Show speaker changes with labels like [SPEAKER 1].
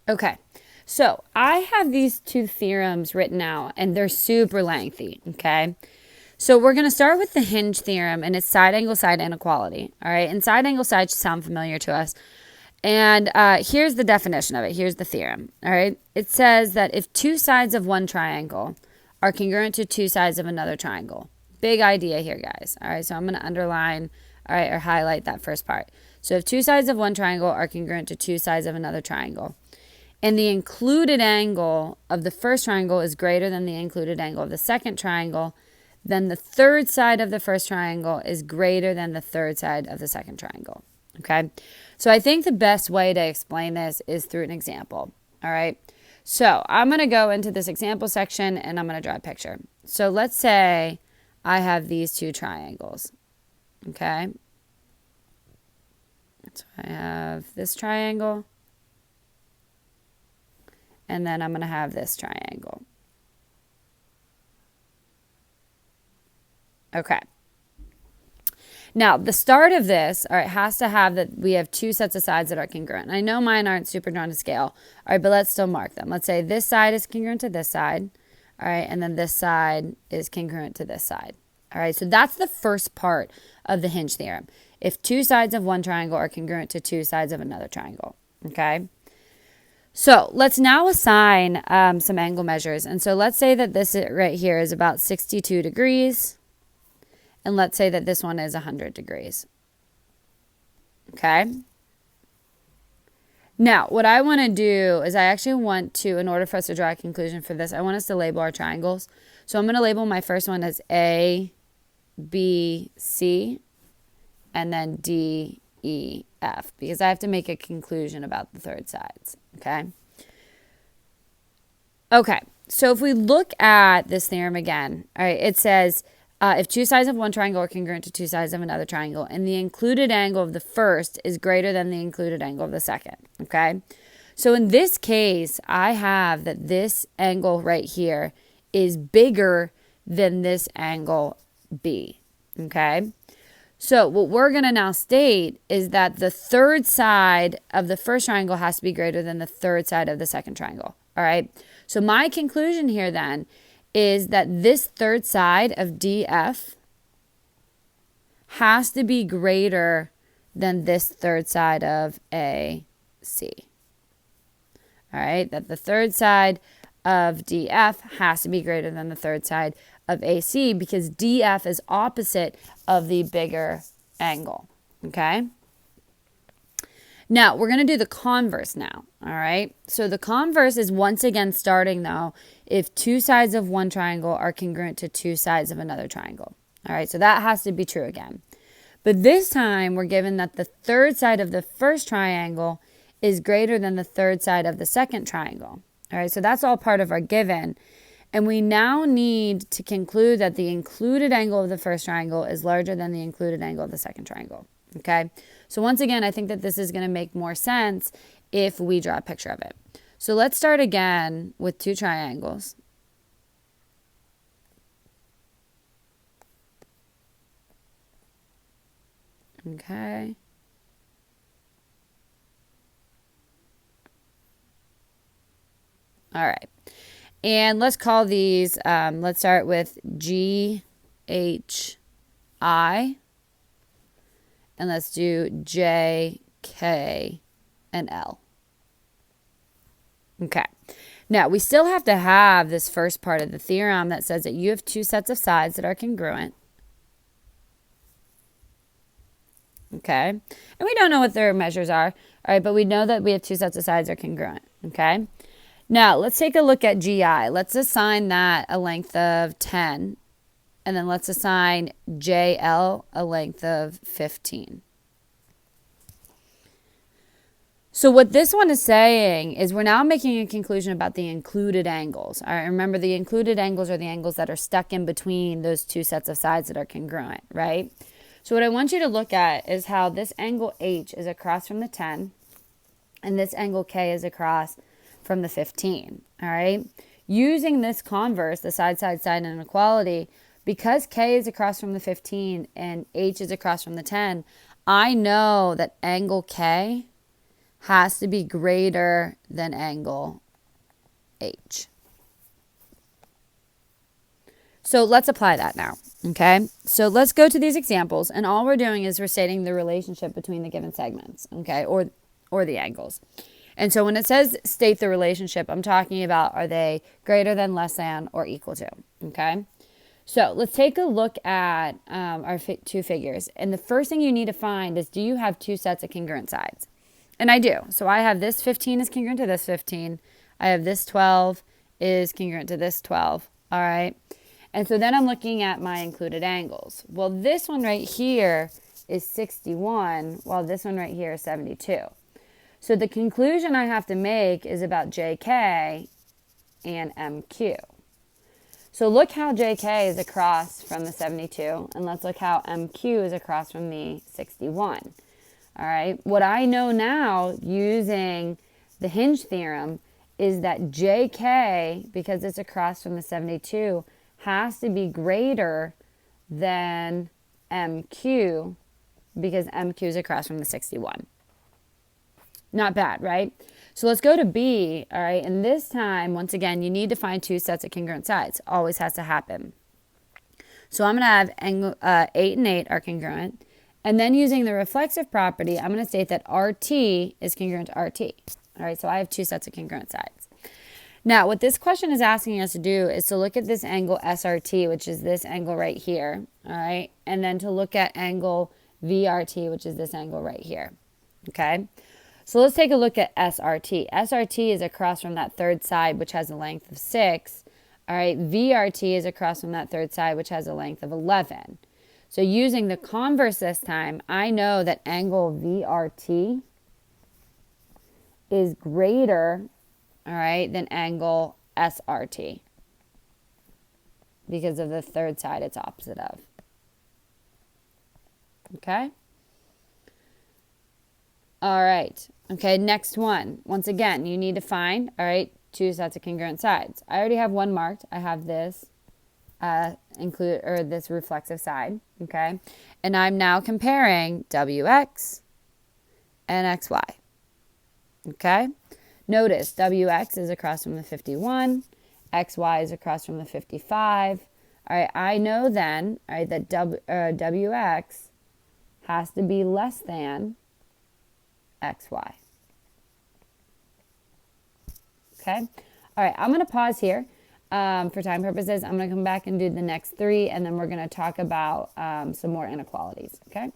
[SPEAKER 1] Okay, so I have these two theorems written out, and they're super lengthy, okay? So we're going to start with the hinge theorem, and it's side angle side inequality, all right? And side angle side should sound familiar to us. And here's the definition of it. Here's the theorem, all right? It says that if two sides of one triangle are congruent to two sides of another triangle. Big idea here, guys, all right? So I'm going to underline, all right, or highlight that first part. So if two sides of one triangle are congruent to two sides of another triangle, and the included angle of the first triangle is greater than the included angle of the second triangle, then the third side of the first triangle is greater than the third side of the second triangle. Okay? So I think the best way to explain this is through an example. All right? So I'm going to go into this example section and I'm going to draw a picture. So let's say I have these two triangles. Okay? So I have this triangle. And then I'm going to have this triangle. Okay. Now, the start of this, all right, has to have that we have two sets of sides that are congruent. I know mine aren't super drawn to scale, all right, but let's still mark them. Let's say this side is congruent to this side, all right, and then this side is congruent to this side. All right, so that's the first part of the hinge theorem. If two sides of one triangle are congruent to two sides of another triangle, okay? So let's now assign some angle measures. And so let's say that this right here is about 62 degrees. And let's say that this one is 100 degrees. Okay? Now, what I want to do is I actually want to, in order for us to draw a conclusion for this, I want us to label our triangles. So I'm going to label my first one as A, B, C, and then D, E, F, because I have to make a conclusion about the third sides. Okay? Okay, so if we look at this theorem again, all right, it says if two sides of one triangle are congruent to two sides of another triangle, and the included angle of the first is greater than the included angle of the second, okay? So in this case, I have that this angle right here is bigger than this angle B, okay? So what we're going to now state is that the third side of the first triangle has to be greater than the third side of the second triangle, all right? So my conclusion here then is that this third side of DF has to be greater than this third side of AC. All right, that the third side of DF has to be greater than the third side of AC because DF is opposite of the bigger angle. Okay? Now, we're going to do the converse now, all right? So the converse is once again starting, though, if two sides of one triangle are congruent to two sides of another triangle. All right, so that has to be true again. But this time, we're given that the third side of the first triangle is greater than the third side of the second triangle. All right, so that's all part of our given. And we now need to conclude that the included angle of the first triangle is larger than the included angle of the second triangle. Okay, so once again, I think that this is going to make more sense if we draw a picture of it. So let's start again with two triangles. Okay. All right. And let's call these, let's start with G, H, I. And let's do J, K, and L. Okay. Now, we still have to have this first part of the theorem that says that you have two sets of sides that are congruent. Okay. And we don't know what their measures are. All right, but we know that we have two sets of sides that are congruent. Okay. Now, let's take a look at GI. Let's assign that a length of 10. And then let's assign JL a length of 15. So what this one is saying is we're now making a conclusion about the included angles. All right, remember the included angles are the angles that are stuck in between those two sets of sides that are congruent, right? So what I want you to look at is how this angle H is across from the 10 and this angle K is across from the 15, all right? Using this converse, the side inequality, because K is across from the 15 and H is across from the 10, I know that angle K has to be greater than angle H. So let's apply that now, okay? So let's go to these examples, and all we're doing is we're stating the relationship between the given segments, okay, or the angles. And so when it says state the relationship, I'm talking about are they greater than, less than, or equal to, okay? So let's take a look at our two figures. And the first thing you need to find is, do you have two sets of congruent sides? And I do. So I have this 15 is congruent to this 15. I have this 12 is congruent to this 12, all right? And so then I'm looking at my included angles. Well, this one right here is 61, while this one right here is 72. So the conclusion I have to make is about JK and MQ. So look how JK is across from the 72, and let's look how MQ is across from the 61. All right, what I know now using the hinge theorem is that JK, because it's across from the 72, has to be greater than MQ because MQ is across from the 61. Not bad, right? So let's go to B, all right? And this time, once again, you need to find two sets of congruent sides. Always has to happen. So I'm going to have angle 8 and 8 are congruent. And then using the reflexive property, I'm going to state that RT is congruent to RT. All right, so I have two sets of congruent sides. Now, what this question is asking us to do is to look at this angle SRT, which is this angle right here, all right? And then to look at angle VRT, which is this angle right here, okay? So let's take a look at SRT. SRT is across from that third side, which has a length of 6. All right, VRT is across from that third side, which has a length of 11. So using the converse this time, I know that angle VRT is greater, all right, than angle SRT because of the third side it's opposite of. Okay? All right. Okay, next one. Once again, you need to find, all right, two sets of congruent sides. I already have one marked. I have this this reflexive side, okay? And I'm now comparing WX and XY. Okay? Notice WX is across from the 51, XY is across from the 55. All right, I know then, all right, that WX has to be less than XY. Okay? All right, I'm going to pause here for time purposes. I'm going to come back and do the next three, and then we're going to talk about some more inequalities. Okay?